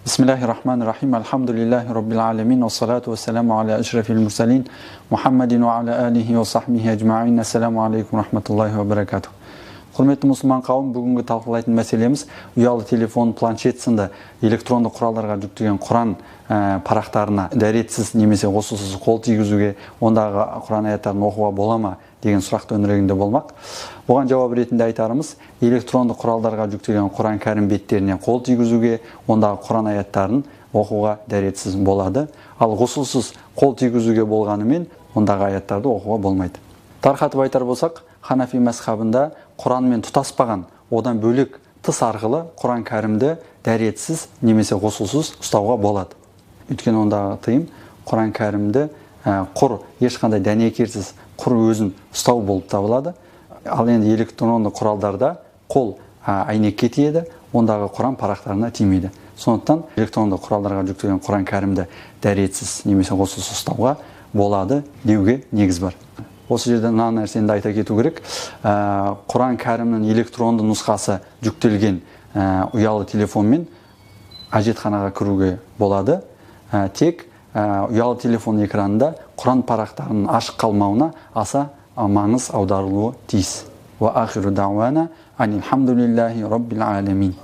Бисмиллахир-рахманир-рахим. Алхамдулиллахи rabbil alamin. Вассалату вассаламу аля ашрафил мурсалин. Мухаммадин ва аля алихи ва сахбихи аджмаин. Ассаламу алейкум рахматуллахи ва баракатух. Құрметті мұсылман қауым, бүгінгі талқылайтын мәселеміз ұялы телефон, планшет сынды электронды құралдарға жүктеген Құран парақтарына дәретсіз немесе қосусыз қол тигізуге, ондағы Құран аяттарын оқуға бола ма деген сұрақ төңірегінде болмақ. Бұған жауап ретінде айтарымыз, электронды құралдарға жүктеген Құран кәрім беттеріне қол тигізуге, ондағы Құран аяттарын оқуға дәретсіз болады. Ал қосусыз қол тигізуге болғанымен, ондағы аяттарды оқуға болмайды. Тарқатып айтар болсақ, Ханафи мазхабында Құранмен тұтаспаған, одан бөлек тыс арқылы Құран кәрімді дәретсіз немесе қосусыз ұстауға болады. Өйткені ондағы тыйым Құран кәрімді құр ешқандай дәнекерсіз құр өзін ұстау болып табылады. Ал енді электронды құралдарда қол әйнекке тиеді, ондағы Құран парақтарына тимейді. Сондықтан электронды құралдарға жүктелген Құран кәрімді дәретсіз немесе қосусыз ұстауға болады деуге негіз бар. Осы жерде мына нәрсені айта кету керек. Құран кәрімнің электронды нұсқасы жүктелген ұялы телефонмен әжетханаға кіруге болады. Тек ұялы телефон экранында Құран парақтарының ашық қалмауына аса маңыз аударылуы тиіс. Ва ахиру дауана анилхамдулиллахи rabbil alamin.